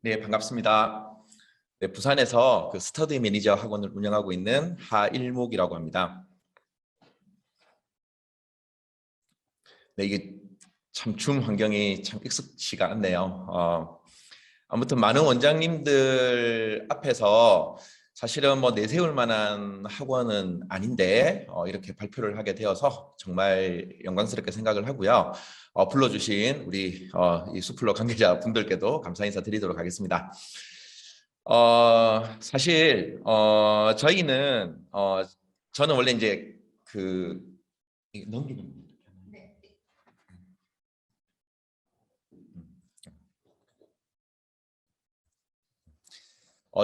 네, 반갑습니다. 네, 부산에서 그 스터디 매니저 학원을 운영하고 있는 하일목이라고 합니다. 네, 이게 참 줌 환경이 참 익숙치가 않네요. 아무튼 많은 원장님들 앞에서 사실은 뭐 내세울 만한 학원은 아닌데 이렇게 발표를 하게 되어서 정말 영광스럽게 생각을 하고요. 불러주신 우리 이 수플러 관계자 분들께도 감사 인사 드리도록 하겠습니다. 사실 저희는 저는 원래 이제 그 넘기는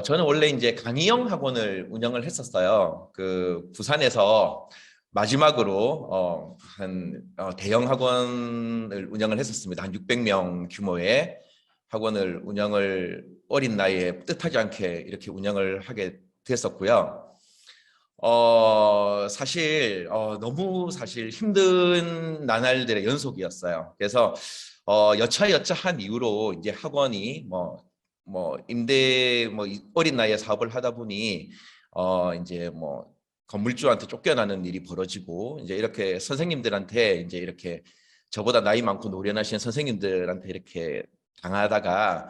저는 원래 이제 강의형 학원을 운영을 했었어요. 그 부산에서 마지막으로 대형 학원을 운영을 했었습니다. 한 600명 규모의 학원을 운영을 어린 나이에 뜻하지 않게 이렇게 운영을 하게 됐었고요. 사실 너무 사실 힘든 나날들의 연속이었어요. 그래서 여차여차한 이유로 이제 학원이 임대 어린 나이에 사업을 하다 보니 이제 건물주한테 쫓겨나는 일이 벌어지고 이제 이렇게 선생님들한테 이제 이렇게 저보다 나이 많고 노련하신 선생님들한테 이렇게 당하다가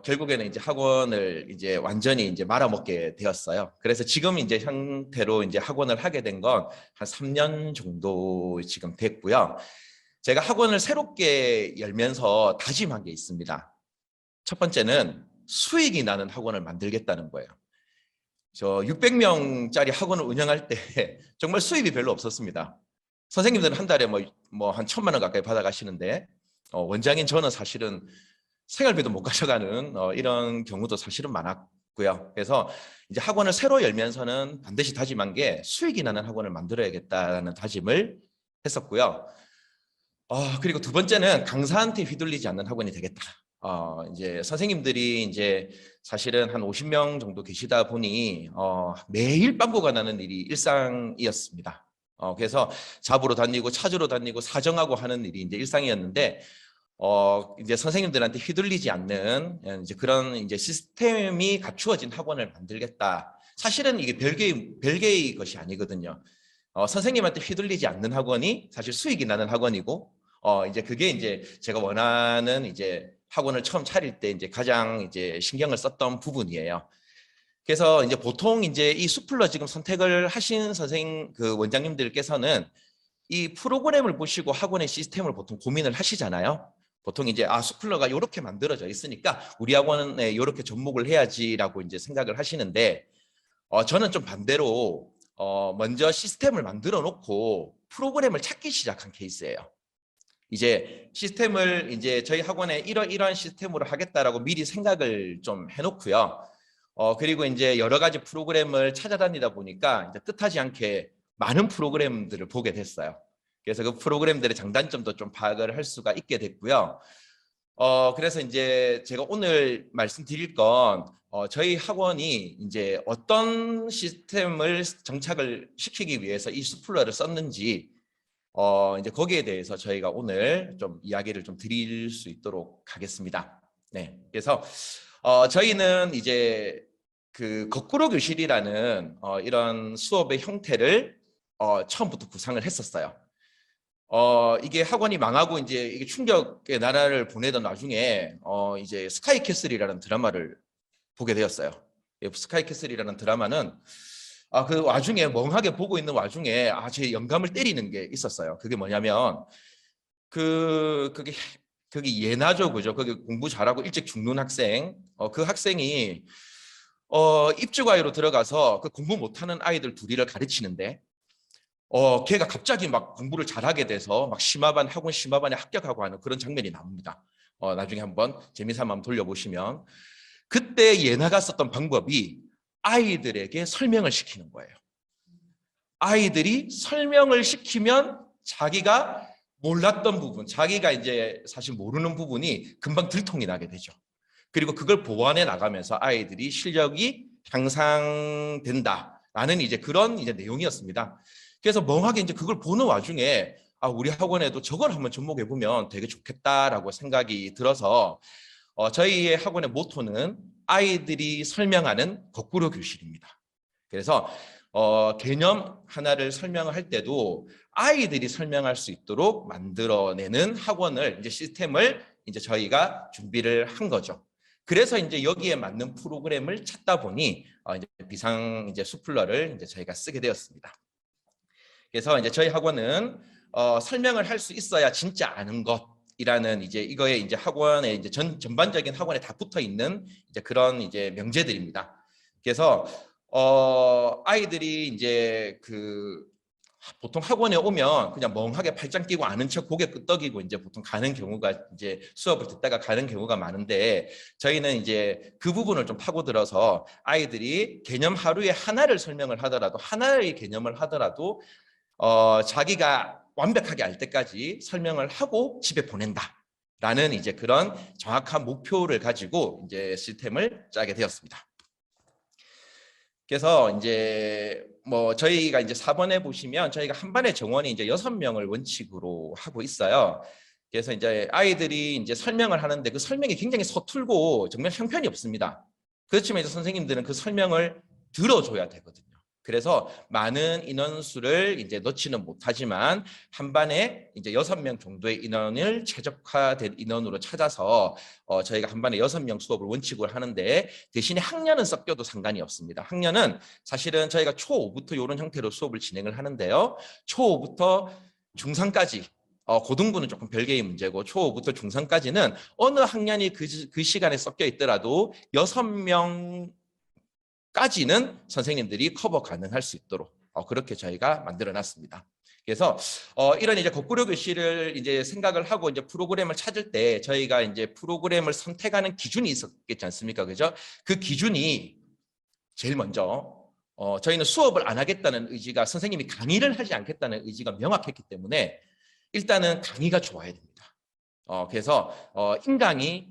결국에는 이제 학원을 이제 완전히 이제 말아먹게 되었어요. 그래서 지금 이제 형태로 이제 학원을 하게 된 건 한 3년 정도 지금 됐고요. 제가 학원을 새롭게 열면서 다짐한 게 있습니다. 첫 번째는 수익이 나는 학원을 만들겠다는 거예요. 저 600명짜리 학원을 운영할 때 정말 수입이 별로 없었습니다. 선생님들은 한 달에 한 1,000만 원 가까이 받아가시는데 원장인 저는 사실은 생활비도 못 가져가는 이런 경우도 사실은 많았고요. 그래서 이제 학원을 새로 열면서는 반드시 다짐한 게 수익이 나는 학원을 만들어야겠다는 다짐을 했었고요. 그리고 두 번째는 강사한테 휘둘리지 않는 학원이 되겠다. 이제 선생님들이 이제 사실은 한 50명 정도 계시다 보니 매일 빵꾸가 나는 일이 일상이었습니다. 그래서 잡으러 다니고 찾으러 다니고 사정하고 하는 일이 이제 일상이었는데 이제 선생님들한테 휘둘리지 않는 이제 그런 이제 시스템이 갖추어진 학원을 만들겠다. 사실은 이게 별개의 것이 아니거든요. 선생님한테 휘둘리지 않는 학원이 사실 수익이 나는 학원이고, 이제 그게 이제 제가 원하는 이제 학원을 처음 차릴 때 이제 가장 이제 신경을 썼던 부분이에요. 그래서 이제 보통 이제 이 수플러 지금 선택을 하신 그 원장님들께서는 이 프로그램을 보시고 학원의 시스템을 보통 고민을 하시잖아요. 보통 이제 수플러가 이렇게 만들어져 있으니까 우리 학원에 이렇게 접목을 해야지라고 이제 생각을 하시는데 저는 좀 반대로 먼저 시스템을 만들어 놓고 프로그램을 찾기 시작한 케이스예요. 이제 시스템을 이제 저희 학원에 이러한 시스템으로 하겠다라고 미리 생각을 좀 해놓고요. 그리고 이제 여러 가지 프로그램을 찾아다니다 보니까 이제 뜻하지 않게 많은 프로그램들을 보게 됐어요. 그래서 그 프로그램들의 장단점도 좀 파악을 할 수가 있게 됐고요. 그래서 이제 제가 오늘 말씀드릴 건 저희 학원이 이제 어떤 시스템을 정착을 시키기 위해서 이 수플러를 썼는지 이제 거기에 대해서 저희가 오늘 좀 이야기를 좀 드릴 수 있도록 하겠습니다. 네, 그래서 저희는 이제 그 거꾸로 교실이라는 이런 수업의 형태를 처음부터 구상을 했었어요. 이게 학원이 망하고 이제 이게 충격의 나라를 보내던 와중에 이제 스카이캐슬이라는 드라마를 보게 되었어요. 스카이캐슬이라는 드라마는 그 와중에 멍하게 보고 있는 와중에 제 영감을 때리는 게 있었어요. 그게 뭐냐면 그게 예나죠, 그죠? 그게 공부 잘하고 일찍 죽는 학생. 그 학생이 입주과외로 들어가서 그 공부 못하는 아이들 둘이를 가르치는데 걔가 갑자기 막 공부를 잘하게 돼서 막 학원 심화반에 합격하고 하는 그런 장면이 나옵니다. 나중에 한번 재미삼아 한번 돌려보시면 그때 예나가 썼던 방법이 아이들에게 설명을 시키는 거예요. 아이들이 설명을 시키면 자기가 몰랐던 부분, 자기가 이제 사실 모르는 부분이 금방 들통이 나게 되죠. 그리고 그걸 보완해 나가면서 아이들이 실력이 향상된다라는 이제 그런 이제 내용이었습니다. 그래서 멍하게 이제 그걸 보는 와중에 우리 학원에도 저걸 한번 접목해 보면 되게 좋겠다라고 생각이 들어서 저희의 학원의 모토는 아이들이 설명하는 거꾸로 교실입니다. 그래서 개념 하나를 설명할 때도 아이들이 설명할 수 있도록 만들어내는 학원을 이제 시스템을 이제 저희가 준비를 한 거죠. 그래서 이제 여기에 맞는 프로그램을 찾다 보니 이제 비상 이제 수플러를 이제 저희가 쓰게 되었습니다. 그래서 이제 저희 학원은 설명을 할 수 있어야 진짜 아는 것이라는 이제 이거에 이제 학원에 이제 전반적인 학원에 다 붙어 있는 이제 그런 이제 명제들입니다. 그래서 아이들이 이제 보통 학원에 오면 그냥 멍하게 팔짱 끼고 아는 척 고개 끄덕이고 이제 보통 가는 경우가 이제 수업을 듣다가 가는 경우가 많은데 저희는 이제 그 부분을 좀 파고들어서 아이들이 개념 하루에 하나를 설명을 하더라도 하나의 개념을 하더라도 자기가 완벽하게 알 때까지 설명을 하고 집에 보낸다라는 이제 그런 정확한 목표를 가지고 이제 시스템을 짜게 되었습니다. 그래서 이제 뭐 저희가 이제 4번에 보시면 저희가 한 반의 정원이 이제 6명을 원칙으로 하고 있어요. 그래서 이제 아이들이 이제 설명을 하는데 그 설명이 굉장히 서툴고 정말 형편이 없습니다. 그렇지만 이제 선생님들은 그 설명을 들어줘야 되거든요. 그래서 많은 인원수를 이제 넣지는 못하지만 한 반에 이제 6명 정도의 인원을 최적화된 인원으로 찾아서 저희가 한 반에 6명 수업을 원칙으로 하는데 대신에 학년은 섞여도 상관이 없습니다. 학년은 사실은 저희가 초5부터 이런 형태로 수업을 진행을 하는데요. 초5부터 중3까지 고등부는 조금 별개의 문제고 초5부터 중3까지는 어느 학년이 그 시간에 섞여 있더라도 6명 까지는 선생님들이 커버 가능할 수 있도록 그렇게 저희가 만들어 놨습니다. 그래서 이런 이제 거꾸로 교실을 이제 생각을 하고 이제 프로그램을 찾을 때 저희가 이제 프로그램을 선택하는 기준이 있었겠지 않습니까? 그죠? 그 기준이 제일 먼저 저희는 수업을 안 하겠다는 의지가 선생님이 강의를 하지 않겠다는 의지가 명확했기 때문에 일단은 강의가 좋아야 됩니다. 그래서 인강이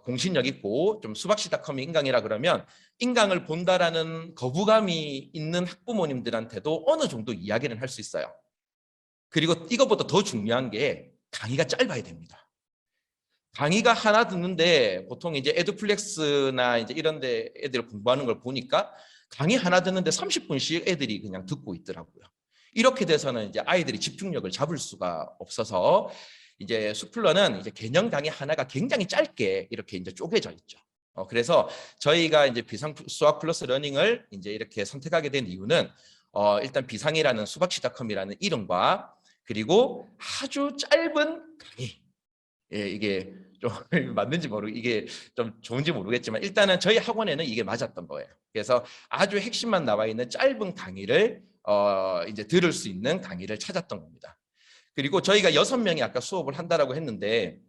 공신력 있고 좀 수박시닷컴이 인강이라 그러면 인강을 본다라는 거부감이 있는 학부모님들한테도 어느 정도 이야기를 할 수 있어요. 그리고 이것보다 더 중요한 게 강의가 짧아야 됩니다. 강의가 하나 듣는데 보통 이제 에듀플렉스나 이제 이런 데 애들 공부하는 걸 보니까 강의 하나 듣는데 30분씩 애들이 그냥 듣고 있더라고요. 이렇게 돼서는 이제 아이들이 집중력을 잡을 수가 없어서 이제 수플러는 이제 개념 강의 하나가 굉장히 짧게 이렇게 이제 쪼개져 있죠. 그래서 저희가 이제 비상 수학 플러스 러닝을 이제 이렇게 선택하게 된 이유는 일단 비상이라는 수박시닷컴이라는 이름과 그리고 아주 짧은 강의. 예, 이게 좀 맞는지 이게 좀 좋은지 모르겠지만 일단은 저희 학원에는 이게 맞았던 거예요. 그래서 아주 핵심만 나와 있는 짧은 강의를 이제 들을 수 있는 강의를 찾았던 겁니다. 그리고 저희가 6명이 아까 수업을 한다라고 했는데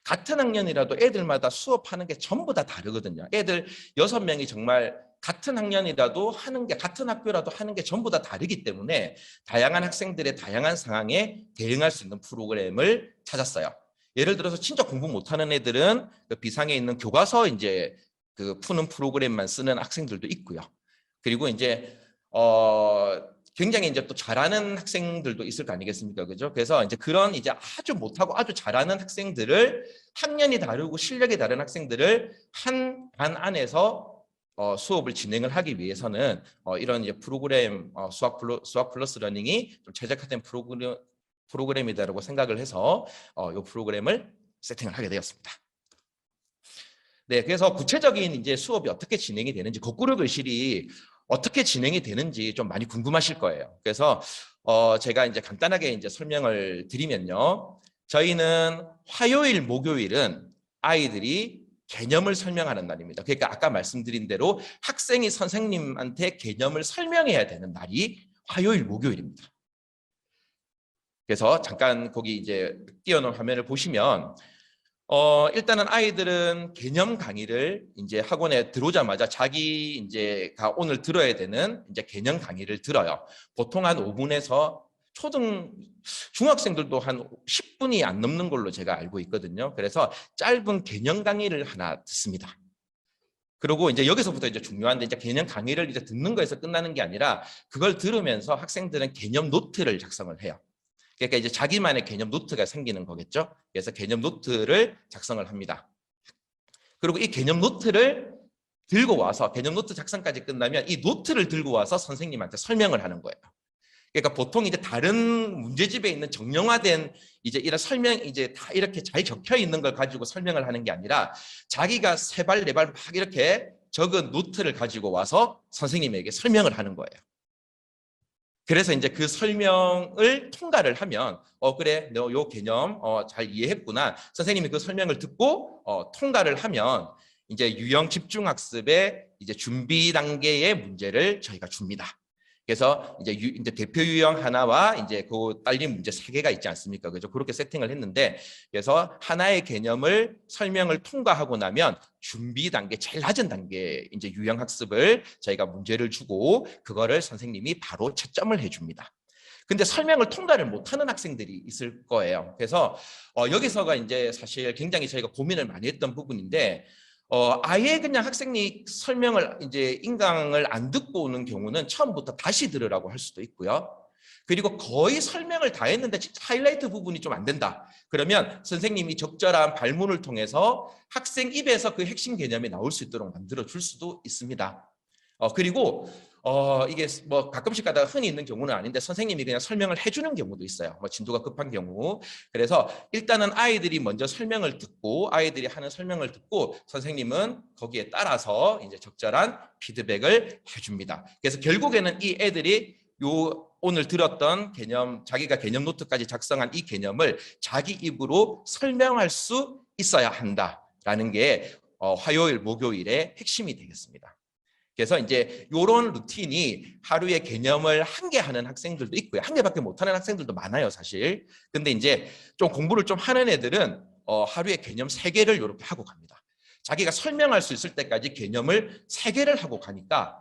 같은 학년이라도 애들마다 수업하는 게 전부 다 다르거든요. 애들 6명이 정말 같은 학년이라도 하는 게 같은 학교라도 하는 게 전부 다 다르기 때문에 다양한 학생들의 다양한 상황에 대응할 수 있는 프로그램을 찾았어요. 예를 들어서 진짜 공부 못하는 애들은 그 비상에 있는 교과서 이제 그 푸는 프로그램만 쓰는 학생들도 있고요. 그리고 이제 굉장히 이제 또 잘하는 학생들도 있을 거 아니겠습니까? 그죠? 그래서 이제 그런 이제 아주 못하고 아주 잘하는 학생들을 학년이 다르고 실력이 다른 학생들을 한 반 안에서 수업을 진행을 하기 위해서는 이런 이제 프로그램 수학 플러스 러닝이 좀 최적화된 프로그램이다라고 생각을 해서 이 프로그램을 세팅을 하게 되었습니다. 네, 그래서 구체적인 이제 수업이 어떻게 진행이 되는지 거꾸로 교실이 어떻게 진행이 되는지 좀 많이 궁금하실 거예요. 그래서 제가 이제 간단하게 이제 설명을 드리면요. 저희는 화요일, 목요일은 아이들이 개념을 설명하는 날입니다. 그러니까 아까 말씀드린 대로 학생이 선생님한테 개념을 설명해야 되는 날이 화요일, 목요일입니다. 그래서 잠깐 거기 이제 띄워놓은 화면을 보시면 일단은 아이들은 개념 강의를 이제 학원에 들어오자마자 자기 이제가 오늘 들어야 되는 이제 개념 강의를 들어요. 보통 한 5분에서 중학생들도 한 10분이 안 넘는 걸로 제가 알고 있거든요. 그래서 짧은 개념 강의를 하나 듣습니다. 그리고 이제 여기서부터 이제 중요한데 이제 개념 강의를 이제 듣는 거에서 끝나는 게 아니라 그걸 들으면서 학생들은 개념 노트를 작성을 해요. 그러니까 이제 자기만의 개념 노트가 생기는 거겠죠. 그래서 개념 노트를 작성을 합니다. 그리고 이 개념 노트를 들고 와서 개념 노트 작성까지 끝나면 이 노트를 들고 와서 선생님한테 설명을 하는 거예요. 그러니까 보통 이제 다른 문제집에 있는 정형화된 이제 이런 설명 이제 다 이렇게 잘 적혀 있는 걸 가지고 설명을 하는 게 아니라 자기가 세 발 네 발 막 이렇게 적은 노트를 가지고 와서 선생님에게 설명을 하는 거예요. 그래서 이제 그 설명을 통과를 하면 그래 너 요 개념 잘 이해했구나. 선생님이 그 설명을 듣고 통과를 하면 이제 유형 집중학습의 이제 준비 단계의 문제를 저희가 줍니다. 그래서 이제 대표 유형 하나와 이제 그 딸린 문제 3개가 있지 않습니까? 그죠? 그렇게 세팅을 했는데 그래서 하나의 개념을 설명을 통과하고 나면 준비 단계 제일 낮은 단계 이제 유형 학습을 저희가 문제를 주고 그거를 선생님이 바로 채점을 해줍니다. 근데 설명을 통과를 못하는 학생들이 있을 거예요. 그래서 여기서가 이제 사실 굉장히 저희가 고민을 많이 했던 부분인데 아예 그냥 학생이 설명을 이제 인강을 안 듣고 오는 경우는 처음부터 다시 들으라고 할 수도 있고요. 그리고 거의 설명을 다 했는데 하이라이트 부분이 좀 안 된다. 그러면 선생님이 적절한 발문을 통해서 학생 입에서 그 핵심 개념이 나올 수 있도록 만들어 줄 수도 있습니다. 그리고 이게 뭐 가끔씩 가다가 흔히 있는 경우는 아닌데 선생님이 그냥 설명을 해주는 경우도 있어요. 뭐 진도가 급한 경우. 그래서 일단은 아이들이 먼저 설명을 듣고 아이들이 하는 설명을 듣고 선생님은 거기에 따라서 이제 적절한 피드백을 해줍니다. 그래서 결국에는 이 애들이 오늘 들었던 개념, 자기가 개념 노트까지 작성한 이 개념을 자기 입으로 설명할 수 있어야 한다라는 게 화요일, 목요일의 핵심이 되겠습니다. 그래서 이제 이런 루틴이 하루에 개념을 1개 하는 학생들도 있고요. 1개밖에 못하는 학생들도 많아요, 사실. 근데 이제 좀 공부를 좀 하는 애들은 하루에 개념 3개를 이렇게 하고 갑니다. 자기가 설명할 수 있을 때까지 개념을 3개를 하고 가니까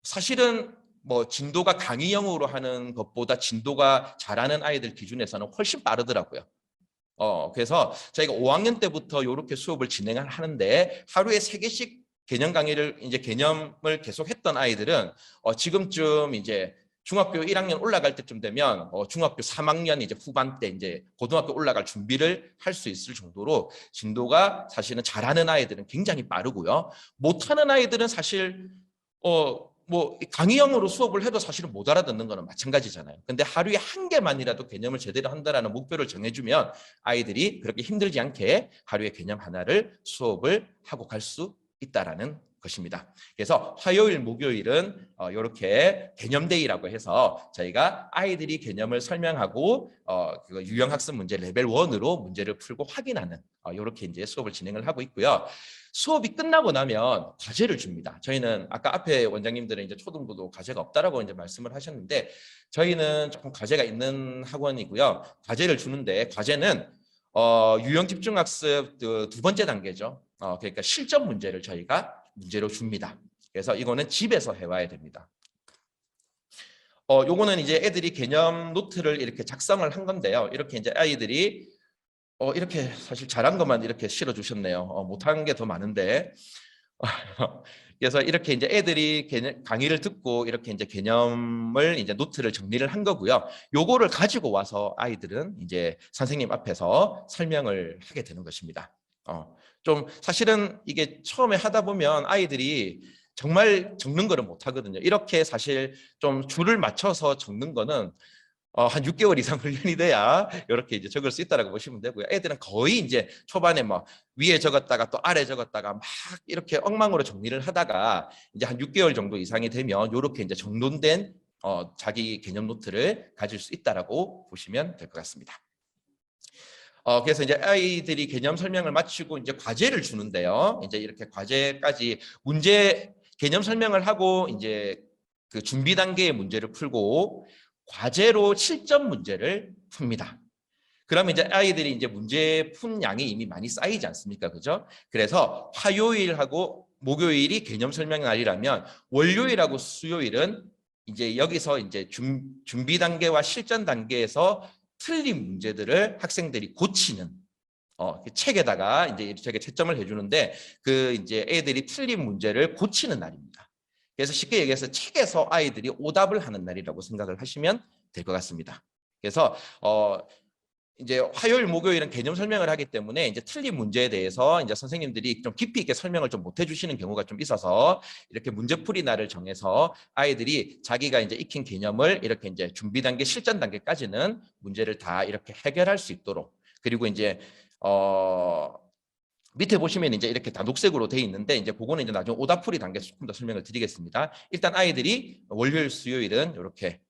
사실은 뭐 진도가 강의형으로 하는 것보다 진도가 잘하는 아이들 기준에서는 훨씬 빠르더라고요. 그래서 저희가 5학년 때부터 이렇게 수업을 진행을 하는데 하루에 3개씩 개념 강의를 이제 개념을 계속했던 아이들은 지금쯤 이제 중학교 1학년 올라갈 때쯤 되면 중학교 3학년 이제 후반 때 이제 고등학교 올라갈 준비를 할 수 있을 정도로 진도가 사실은 잘하는 아이들은 굉장히 빠르고요. 못하는 아이들은 사실 뭐 강의형으로 수업을 해도 사실은 못 알아듣는 거는 마찬가지잖아요. 근데 하루에 1개만이라도 개념을 제대로 한다라는 목표를 정해주면 아이들이 그렇게 힘들지 않게 하루에 개념 하나를 수업을 하고 갈 수 있다라는 것입니다. 그래서 화요일, 목요일은 이렇게 개념데이라고 해서 저희가 아이들이 개념을 설명하고 그 유형학습 문제 레벨 1으로 문제를 풀고 확인하는 이렇게 이제 수업을 진행을 하고 있고요. 수업이 끝나고 나면 과제를 줍니다. 저희는 아까 앞에 원장님들은 이제 초등부도 과제가 없다라고 이제 말씀을 하셨는데 저희는 조금 과제가 있는 학원이고요. 과제를 주는데 과제는 유형 집중학습 두 번째 단계죠. 그러니까 실전 문제를 저희가 문제로 줍니다. 그래서 이거는 집에서 해와야 됩니다. 요거는 이제 애들이 개념 노트를 이렇게 작성을 한 건데요. 이렇게 이제 아이들이 이렇게 사실 잘한 것만 이렇게 실어 주셨네요. 못한 게 더 많은데. 그래서 이렇게 이제 애들이 강의를 듣고 이렇게 이제 개념을 이제 노트를 정리를 한 거고요. 요거를 가지고 와서 아이들은 이제 선생님 앞에서 설명을 하게 되는 것입니다. 좀 사실은 이게 처음에 하다 보면 아이들이 정말 적는 거를 못 하거든요. 이렇게 사실 좀 줄을 맞춰서 적는 거는 한 6개월 이상 훈련이 돼야 이렇게 이제 적을 수 있다라고 보시면 되고요. 애들은 거의 이제 초반에 뭐 위에 적었다가 또 아래 적었다가 막 이렇게 엉망으로 정리를 하다가 이제 한 6개월 정도 이상이 되면 이렇게 이제 정돈된 자기 개념 노트를 가질 수 있다라고 보시면 될 것 같습니다. 그래서 이제 아이들이 개념 설명을 마치고 이제 과제를 주는데요. 이제 이렇게 과제까지 문제 개념 설명을 하고 이제 그 준비 단계의 문제를 풀고 과제로 실전 문제를 풉니다. 그러면 이제 아이들이 이제 문제 푼 양이 이미 많이 쌓이지 않습니까? 그죠? 그래서 화요일하고 목요일이 개념 설명 날이라면 월요일하고 수요일은 이제 여기서 이제 준비 단계와 실전 단계에서 틀린 문제들을 학생들이 고치는 책에다가 이제 저게 채점을 해주는데 그 이제 애들이 틀린 문제를 고치는 날입니다. 그래서 쉽게 얘기해서 책에서 아이들이 오답을 하는 날이라고 생각을 하시면 될 것 같습니다. 그래서 이제 화요일, 목요일은 개념 설명을 하기 때문에 이제 틀린 문제에 대해서 이제 선생님들이 좀 깊이 있게 설명을 좀 못 해주시는 경우가 좀 있어서 이렇게 문제풀이 날을 정해서 아이들이 자기가 이제 익힌 개념을 이렇게 이제 준비 단계, 실전 단계까지는 문제를 다 이렇게 해결할 수 있도록, 그리고 이제 밑에 보시면 이제 이렇게 다 녹색으로 돼 있는데 이제 그거는 이제 나중에 오답풀이 단계에서 조금 더 설명을 드리겠습니다. 일단 아이들이 월요일, 수요일은 이렇게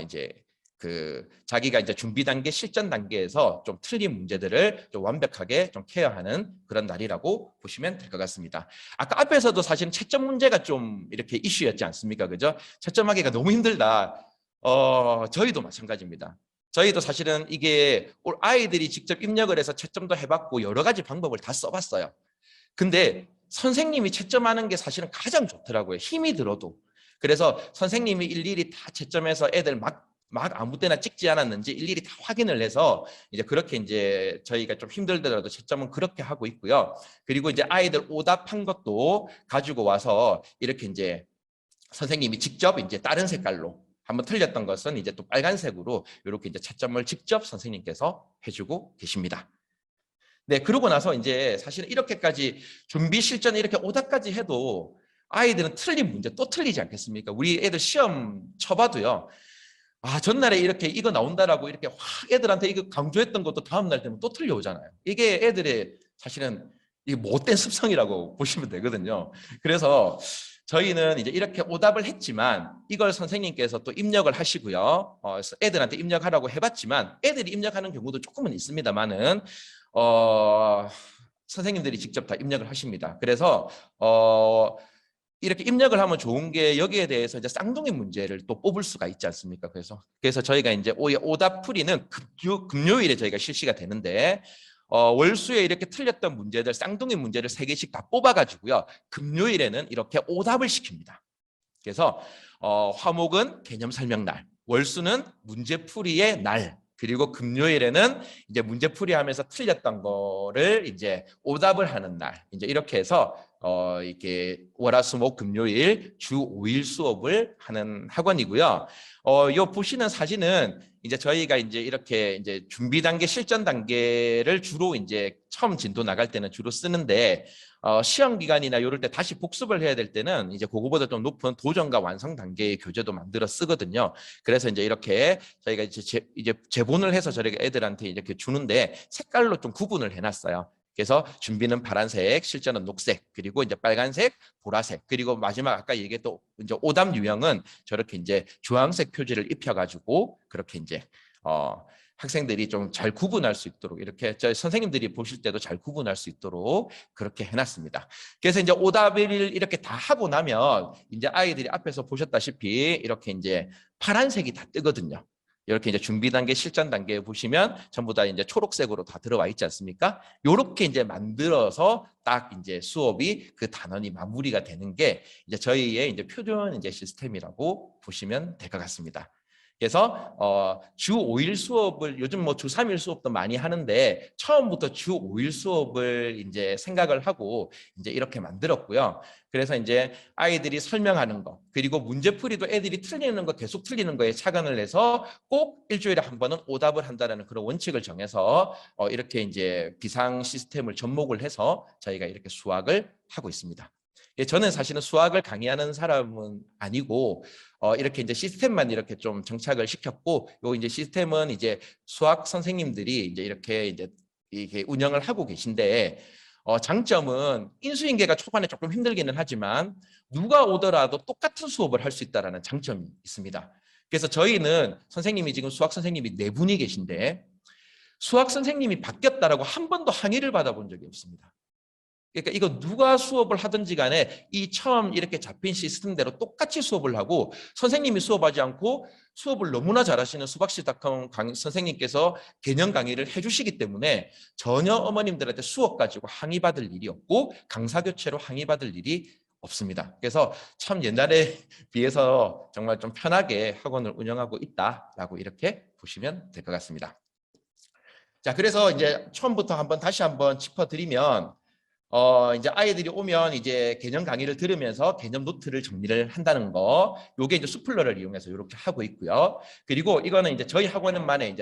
이제 그 자기가 이제 준비 단계, 실전 단계에서 좀 틀린 문제들을 좀 완벽하게 좀 케어하는 그런 날이라고 보시면 될 것 같습니다. 아까 앞에서도 사실은 채점 문제가 좀 이렇게 이슈였지 않습니까? 그죠? 채점하기가 너무 힘들다. 저희도 마찬가지입니다. 저희도 사실은 이게 아이들이 직접 입력을 해서 채점도 해봤고 여러 가지 방법을 다 써봤어요. 근데 선생님이 채점하는 게 사실은 가장 좋더라고요. 힘이 들어도. 그래서 선생님이 일일이 다 채점해서 애들 막 아무 때나 찍지 않았는지 일일이 다 확인을 해서 이제 그렇게 이제 저희가 좀 힘들더라도 채점은 그렇게 하고 있고요. 그리고 이제 아이들 오답한 것도 가지고 와서 이렇게 이제 선생님이 직접 이제 다른 색깔로 한번 틀렸던 것은 이제 또 빨간색으로 이렇게 이제 채점을 직접 선생님께서 해주고 계십니다. 네, 그러고 나서 이제 사실은 이렇게까지 준비 실전 이렇게 오답까지 해도 아이들은 틀린 문제 또 틀리지 않겠습니까? 우리 애들 시험 쳐봐도요. 아, 전날에 이렇게 이거 나온다라고 이렇게 확 애들한테 이거 강조했던 것도 다음날 되면 또 틀려오잖아요. 이게 애들의 사실은 이 못된 습성이라고 보시면 되거든요. 그래서 저희는 이제 이렇게 오답을 했지만 이걸 선생님께서 또 입력을 하시고요. 애들한테 입력하라고 해봤지만 애들이 입력하는 경우도 조금은 있습니다만은 선생님들이 직접 다 입력을 하십니다. 그래서 이렇게 입력을 하면 좋은 게 여기에 대해서 이제 쌍둥이 문제를 또 뽑을 수가 있지 않습니까? 그래서 저희가 이제 오답풀이는 금요일에 저희가 실시가 되는데 월수에 이렇게 틀렸던 문제들 쌍둥이 문제를 3개씩 다 뽑아가지고요. 금요일에는 이렇게 오답을 시킵니다. 그래서 화목은 개념 설명 날, 월수는 문제풀이의 날, 그리고 금요일에는 이제 문제풀이 하면서 틀렸던 거를 이제 오답을 하는 날, 이제 이렇게 해서 이렇게 월화수목 금요일 주 5일 수업을 하는 학원이고요. 요 보시는 사진은 이제 저희가 이제 이렇게 이제 준비 단계, 실전 단계를 주로 이제 처음 진도 나갈 때는 주로 쓰는데 시험 기간이나 이럴 때 다시 복습을 해야 될 때는 이제 그거보다 좀 높은 도전과 완성 단계의 교재도 만들어 쓰거든요. 그래서 이제 이렇게 저희가 이제 제본을 해서 저희가 애들한테 이렇게 주는데 색깔로 좀 구분을 해놨어요. 그래서 준비는 파란색, 실전은 녹색, 그리고 이제 빨간색, 보라색, 그리고 마지막 아까 얘기했던 이제 오답 유형은 저렇게 이제 주황색 표지를 입혀가지고 그렇게 이제 학생들이 좀 잘 구분할 수 있도록 이렇게 저희 선생님들이 보실 때도 잘 구분할 수 있도록 그렇게 해놨습니다. 그래서 이제 오답을 이렇게 다 하고 나면 이제 아이들이 앞에서 보셨다시피 이렇게 이제 파란색이 다 뜨거든요. 이렇게 이제 준비 단계, 실전 단계에 보시면 전부 다 이제 초록색으로 다 들어와 있지 않습니까? 이렇게 이제 만들어서 딱 이제 수업이 그 단원이 마무리가 되는 게 이제 저희의 이제 표준 이제 시스템이라고 보시면 될 것 같습니다. 그래서 주 5일 수업을 요즘 뭐 주 3일 수업도 많이 하는데 처음부터 주 5일 수업을 이제 생각을 하고 이제 이렇게 만들었고요. 그래서 이제 아이들이 설명하는 거 그리고 문제풀이도 애들이 틀리는 거 계속 틀리는 거에 착안을 해서 꼭 일주일에 한 번은 오답을 한다는 그런 원칙을 정해서 이렇게 이제 비상 시스템을 접목을 해서 저희가 이렇게 수학을 하고 있습니다. 저는 사실은 수학을 강의하는 사람은 아니고 이렇게 이제 시스템만 이렇게 좀 정착을 시켰고 요 이제 시스템은 이제 수학 선생님들이 이제 이렇게 운영을 하고 계신데 장점은 인수인계가 초반에 조금 힘들기는 하지만 누가 오더라도 똑같은 수업을 할 수 있다는 장점이 있습니다. 그래서 저희는 선생님이 지금 수학 선생님이 4분이 계신데 수학 선생님이 바뀌었다라고 한 번도 항의를 받아본 적이 없습니다. 그러니까 이거 누가 수업을 하든지 간에 이 처음 이렇게 잡힌 시스템대로 똑같이 수업을 하고 선생님이 수업하지 않고 수업을 너무나 잘하시는 수박시닷컴 선생님께서 개념 강의를 해주시기 때문에 전혀 어머님들한테 수업 가지고 항의받을 일이 없고 강사 교체로 항의받을 일이 없습니다. 그래서 참 옛날에 비해서 정말 좀 편하게 학원을 운영하고 있다라고 이렇게 보시면 될 것 같습니다. 자, 그래서 이제 처음부터 다시 한번 짚어드리면 이제 아이들이 오면 이제 개념 강의를 들으면서 개념 노트를 정리를 한다는 거, 요게 이제 수플러를 이용해서 이렇게 하고 있고요. 그리고 이거는 이제 저희 학원만의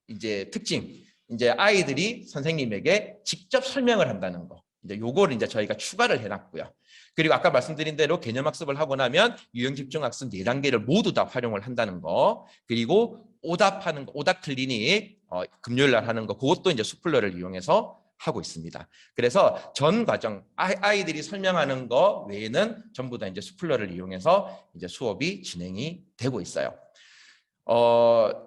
이제 특징. 이제 아이들이 선생님에게 직접 설명을 한다는 거. 이제 요거를 이제 저희가 추가를 해놨고요. 그리고 아까 말씀드린 대로 개념학습을 하고 나면 유형집중학습 4단계를 모두 다 활용을 한다는 거. 그리고 오답하는 거, 오답 클리닉 금요일 날 하는 거, 그것도 이제 수플러를 이용해서 하고 있습니다. 그래서 전 과정 아이들이 설명하는 거 외에는 전부 다 이제 수플러를 이용해서 이제 수업이 진행이 되고 있어요.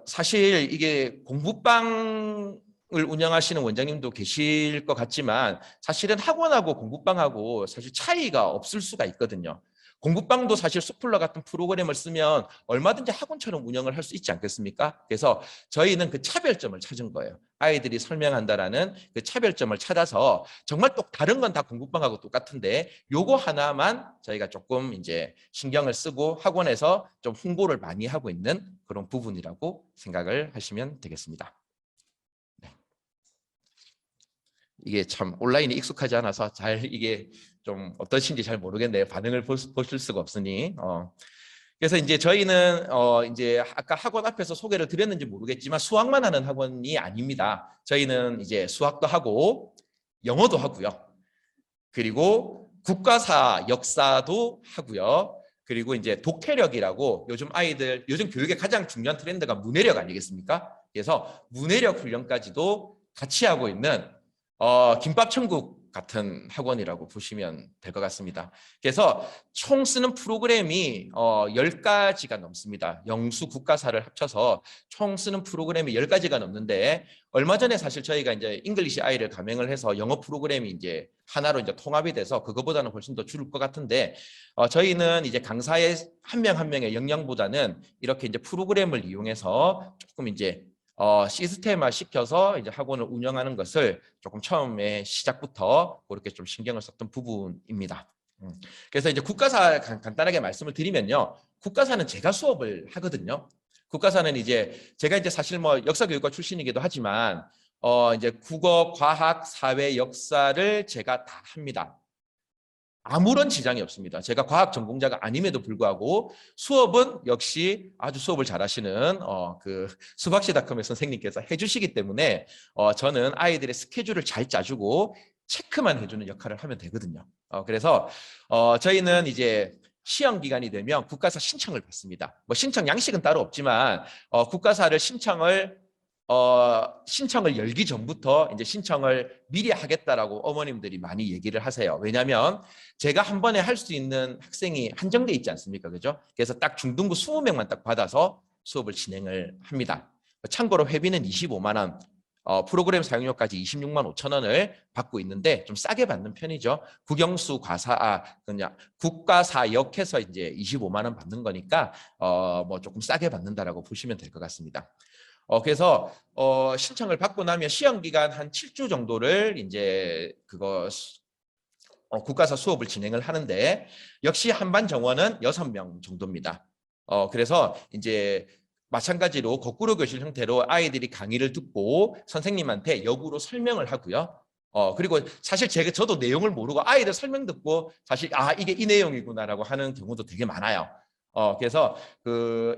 사실 이게 공부방을 운영하시는 원장님도 계실 것 같지만 사실은 학원하고 공부방하고 사실 차이가 없을 수가 있거든요. 공부방도 사실 수플러 같은 프로그램을 쓰면 얼마든지 학원처럼 운영을 할 수 있지 않겠습니까? 그래서 저희는 그 차별점을 찾은 거예요. 아이들이 설명한다라는 그 차별점을 찾아서 정말 또 다른 건 다 공부방하고 똑같은데 요거 하나만 저희가 조금 이제 신경을 쓰고 학원에서 좀 홍보를 많이 하고 있는 그런 부분이라고 생각을 하시면 되겠습니다. 네. 이게 참 온라인이 익숙하지 않아서 잘 이게 좀 어떠신지 잘 모르겠네요. 반응을 보실 수가 없으니. 그래서 이제 저희는 이제 아까 학원 앞에서 소개를 드렸는지 모르겠지만 수학만 하는 학원이 아닙니다. 저희는 이제 수학도 하고 영어도 하고요. 그리고 국가사, 역사도 하고요. 그리고 이제 독해력이라고 요즘 교육의 가장 중요한 트렌드가 문해력 아니겠습니까? 그래서 문해력 훈련까지도 같이 하고 있는 김밥천국 같은 학원이라고 보시면 될 것 같습니다. 그래서 총 쓰는 프로그램이 10가지가 넘습니다. 영수 국가사를 합쳐서 총 쓰는 프로그램이 10가지가 넘는데 얼마 전에 사실 저희가 이제 잉글리시 아이를 가맹을 해서 영어 프로그램이 이제 하나로 이제 통합이 돼서 그거보다는 훨씬 더 줄을 것 같은데 저희는 이제 강사의 한 명 한 명의 역량보다는 이렇게 이제 프로그램을 이용해서 조금 이제 시스템화 시켜서 이제 학원을 운영하는 것을 조금 처음에 시작부터 그렇게 좀 신경을 썼던 부분입니다. 그래서 이제 국가사 간단하게 말씀을 드리면요. 국가사는 제가 수업을 하거든요. 국가사는 이제 제가 이제 사실 뭐 역사교육과 출신이기도 하지만 이제 국어, 과학, 사회, 역사를 제가 다 합니다. 아무런 지장이 없습니다. 제가 과학 전공자가 아님에도 불구하고 수업은 역시 아주 수업을 잘하시는 그 수박시닷컴의 선생님께서 해주시기 때문에 저는 아이들의 스케줄을 잘 짜주고 체크만 해주는 역할을 하면 되거든요. 그래서 저희는 이제 시험 기간이 되면 국가사 신청을 받습니다. 뭐 신청 양식은 따로 없지만 국가사를 신청을 열기 전부터 이제 신청을 미리 하겠다라고 어머님들이 많이 얘기를 하세요. 왜냐하면 제가 한 번에 할 수 있는 학생이 한정돼 있지 않습니까? 그죠? 그래서 딱 중등부 20명만 딱 받아서 수업을 진행을 합니다. 참고로 회비는 25만 원, 프로그램 사용료까지 26만 5천 원을 받고 있는데 좀 싸게 받는 편이죠. 국영수 그냥 국가사역해서 이제 25만 원 받는 거니까 뭐 조금 싸게 받는다라고 보시면 될 것 같습니다. 그래서 신청을 받고 나면 시험 기간 한 7주 정도를 이제 국가사 수업을 진행을 하는데 역시 한반 정원은 6명 정도입니다. 그래서 이제 마찬가지로 거꾸로 교실 형태로 아이들이 강의를 듣고 선생님한테 역으로 설명을 하고요. 그리고 사실 저도 내용을 모르고 아이들 설명 듣고 사실 이게 이 내용이구나라고 하는 경우도 되게 많아요. 그래서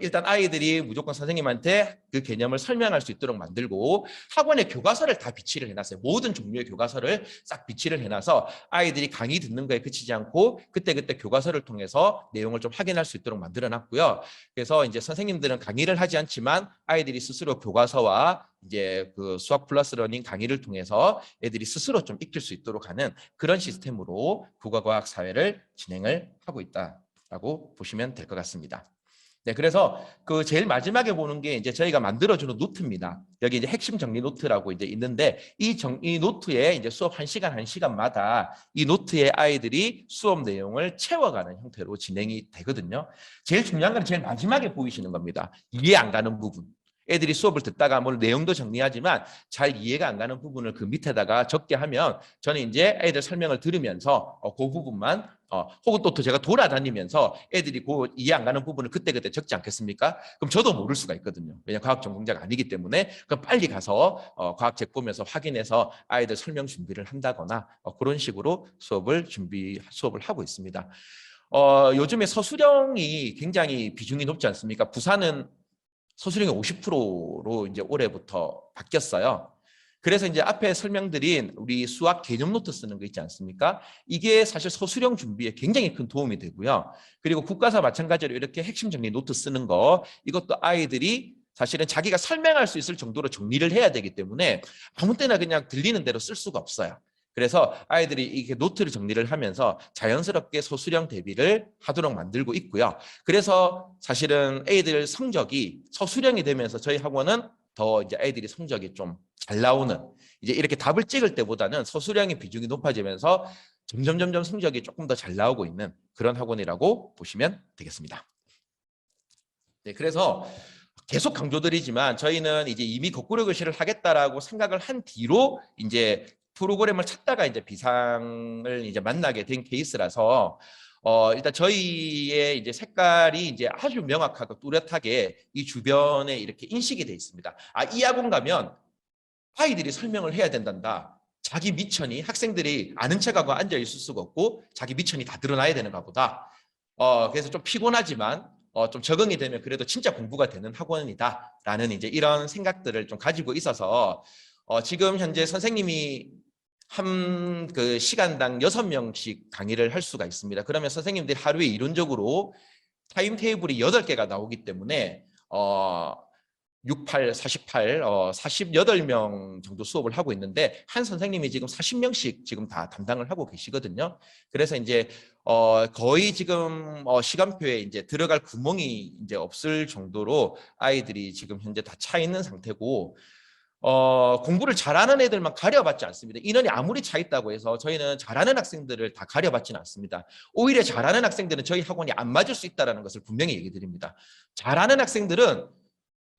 일단 아이들이 무조건 선생님한테 그 개념을 설명할 수 있도록 만들고 학원에 교과서를 다 비치를 해놨어요. 모든 종류의 교과서를 싹 비치를 해놔서 아이들이 강의 듣는 거에 그치지 않고 그때그때 교과서를 통해서 내용을 좀 확인할 수 있도록 만들어놨고요. 그래서 이제 선생님들은 강의를 하지 않지만 아이들이 스스로 교과서와 이제 그 수학 플러스 러닝 강의를 통해서 애들이 스스로 좀 익힐 수 있도록 하는 그런 시스템으로 국어과학 사회를 진행을 하고 있다. 라고 보시면 될 것 같습니다. 네, 그래서 그 제일 마지막에 보는 게 이제 저희가 만들어주는 노트입니다. 여기 이제 핵심 정리 노트라고 이제 있는데 이 노트에 이제 수업 1시간마다 이 노트에 아이들이 수업 내용을 채워가는 형태로 진행이 되거든요. 제일 중요한 건 제일 마지막에 보이시는 겁니다. 이해 안 가는 부분. 애들이 수업을 듣다가 뭐 내용도 정리하지만 잘 이해가 안 가는 부분을 그 밑에다가 적게 하면 저는 이제 애들 설명을 들으면서 그 부분만 혹은 또 제가 돌아다니면서 애들이 그 이해 안 가는 부분을 그때그때 적지 않겠습니까? 그럼 저도 모를 수가 있거든요. 왜냐하면 과학 전공자가 아니기 때문에 그럼 빨리 가서 과학책 보면서 확인해서 아이들 설명 준비를 한다거나 그런 식으로 수업을 하고 있습니다. 요즘에 서술형이 굉장히 비중이 높지 않습니까? 부산은 서술형이 50%로 이제 올해부터 바뀌었어요. 그래서 이제 앞에 설명드린 우리 수학 개념 노트 쓰는 거 있지 않습니까? 이게 사실 서술형 준비에 굉장히 큰 도움이 되고요. 그리고 국가사 마찬가지로 이렇게 핵심 정리 노트 쓰는 거, 이것도 아이들이 사실은 자기가 설명할 수 있을 정도로 정리를 해야 되기 때문에 아무 때나 그냥 들리는 대로 쓸 수가 없어요. 그래서 아이들이 이렇게 노트를 정리를 하면서 자연스럽게 서술형 대비를 하도록 만들고 있고요. 그래서 사실은 애들 성적이 서술형이 되면서 저희 학원은 더 이제 애들이 성적이 좀 잘 나오는, 이제 이렇게 답을 찍을 때보다는 서술형의 비중이 높아지면서 점점 성적이 조금 더 잘 나오고 있는 그런 학원이라고 보시면 되겠습니다. 네, 그래서 계속 강조드리지만 저희는 이제 이미 거꾸로 교실을 하겠다라고 생각을 한 뒤로 이제 프로그램을 찾다가 이제 비상을 이제 만나게 된 케이스라서 일단 저희의 이제 색깔이 이제 아주 명확하고 뚜렷하게 이 주변에 이렇게 인식이 돼 있습니다. 아, 이 학원 가면 아이들이 설명을 해야 된단다. 자기 미천이 학생들이 아는 척하고 앉아 있을 수가 없고 자기 미천이 다 드러나야 되는가 보다. 그래서 좀 피곤하지만 좀 적응이 되면 그래도 진짜 공부가 되는 학원이다라는 이제 이런 생각들을 좀 가지고 있어서 지금 현재 선생님이 한 그 시간당 6명씩 강의를 할 수가 있습니다. 그러면 선생님들이 하루에 이론적으로 타임 테이블이 8개가 나오기 때문에 68, 48, 48명 정도 수업을 하고 있는데 한 선생님이 지금 40명씩 지금 다 담당을 하고 계시거든요. 그래서 이제 거의 지금 시간표에 이제 들어갈 구멍이 이제 없을 정도로 아이들이 지금 현재 다 차 있는 상태고 공부를 잘하는 애들만 가려봤지 않습니다. 인원이 아무리 차 있다고 해서 저희는 잘하는 학생들을 다 가려봤지는 않습니다. 오히려 잘하는 학생들은 저희 학원이 안 맞을 수 있다는 것을 분명히 얘기 드립니다. 잘하는 학생들은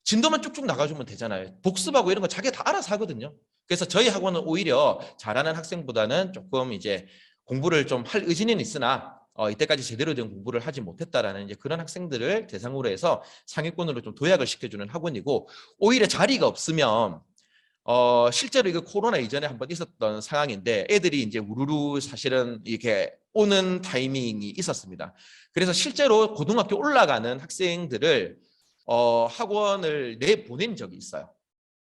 진도만 쭉쭉 나가주면 되잖아요. 복습하고 이런 거 자기가 다 알아서 하거든요. 그래서 저희 학원은 오히려 잘하는 학생보다는 조금 이제 공부를 좀 할 의지는 있으나 이때까지 제대로 된 공부를 하지 못했다라는 이제 그런 학생들을 대상으로 해서 상위권으로 좀 도약을 시켜주는 학원이고, 오히려 자리가 없으면 실제로 이거 코로나 이전에 한번 있었던 상황인데 애들이 이제 우르르 사실은 이렇게 오는 타이밍이 있었습니다. 그래서 실제로 고등학교 올라가는 학생들을 학원을 내보낸 적이 있어요.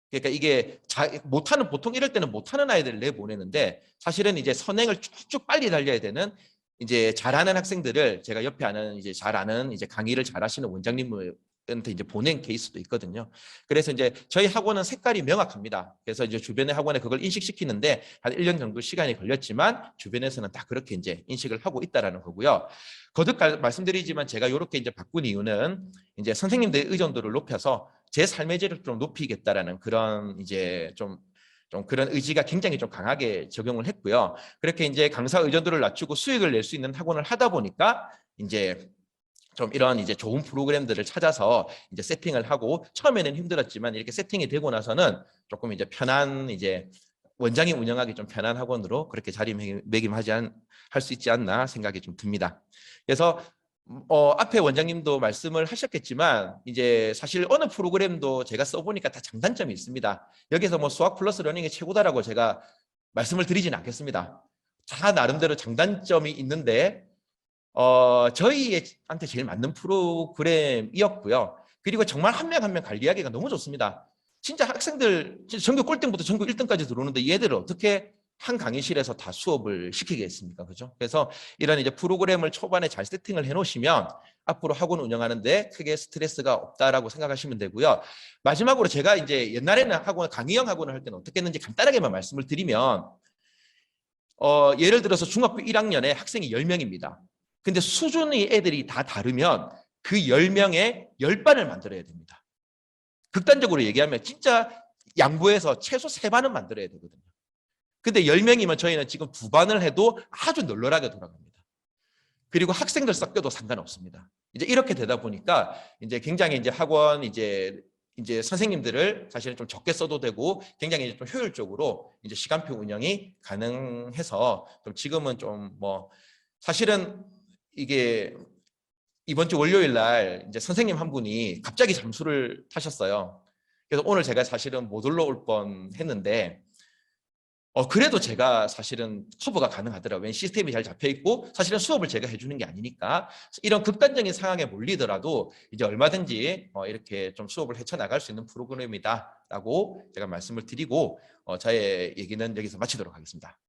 그러니까 이게 못하는, 보통 이럴 때는 못하는 아이들을 내보내는데 사실은 이제 선행을 쭉쭉 빨리 달려야 되는 이제 잘하는 학생들을 제가 옆에 아는 이제 잘 아는 이제 강의를 잘하시는 원장님을 한테 이제 보낸 케이스도 있거든요. 그래서 이제 저희 학원은 색깔이 명확합니다. 그래서 이제 주변의 학원에 그걸 인식시키는데 한 1년 정도 시간이 걸렸지만 주변에서는 다 그렇게 이제 인식을 하고 있다라는 거고요. 거듭 말씀드리지만 제가 이렇게 이제 바꾼 이유는 이제 선생님들의 의존도를 높여서 제 삶의 질을 좀 높이겠다라는 그런 이제 좀 그런 의지가 굉장히 좀 강하게 적용을 했고요. 그렇게 이제 강사 의존도를 낮추고 수익을 낼 수 있는 학원을 하다 보니까 이제 좀 이런 이제 좋은 프로그램들을 찾아서 이제 세팅을 하고, 처음에는 힘들었지만 이렇게 세팅이 되고 나서는 조금 이제 편한, 이제 원장이 운영하기 좀 편한 학원으로 그렇게 자리매김하지 할 수 있지 않나 생각이 좀 듭니다. 그래서 앞에 원장님도 말씀을 하셨겠지만 이제 사실 어느 프로그램도 제가 써보니까 다 장단점이 있습니다. 여기서 뭐 수학 플러스 러닝이 최고다라고 제가 말씀을 드리지는 않겠습니다. 다 나름대로 장단점이 있는데 저희한테 제일 맞는 프로그램이었고요. 그리고 정말 한 명 한 명 관리하기가 너무 좋습니다. 진짜 학생들 전교 꼴등부터 전교 1등까지 들어오는데 얘들을 어떻게 한 강의실에서 다 수업을 시키겠습니까? 그죠? 그래서 이런 이제 프로그램을 초반에 잘 세팅을 해 놓으시면 앞으로 학원 운영하는데 크게 스트레스가 없다라고 생각하시면 되고요. 마지막으로 제가 이제 옛날에는 강의형 학원을 할 때는 어떻게 했는지 간단하게만 말씀을 드리면 예를 들어서 중학교 1학년에 학생이 10명입니다. 근데 수준의 애들이 다 다르면 그 10명에 10반을 만들어야 됩니다. 극단적으로 얘기하면 진짜 양보해서 최소 3반은 만들어야 되거든요. 근데 10명이면 저희는 지금 2반을 해도 아주 널널하게 돌아갑니다. 그리고 학생들 섞여도 상관없습니다. 이제 이렇게 되다 보니까 이제 굉장히 이제 학원 이제 선생님들을 사실은 좀 적게 써도 되고 굉장히 좀 효율적으로 이제 시간표 운영이 가능해서 좀 지금은 좀 뭐 사실은 이게 이번 주 월요일 날 이제 선생님 한 분이 갑자기 잠수를 타셨어요. 그래서 오늘 제가 사실은 못 올라올 뻔 했는데 그래도 제가 사실은 커버가 가능하더라고요. 왜냐면 시스템이 잘 잡혀 있고 사실은 수업을 제가 해주는 게 아니니까 이런 극단적인 상황에 몰리더라도 이제 얼마든지 이렇게 좀 수업을 헤쳐나갈 수 있는 프로그램이다라고 제가 말씀을 드리고 저의 얘기는 여기서 마치도록 하겠습니다.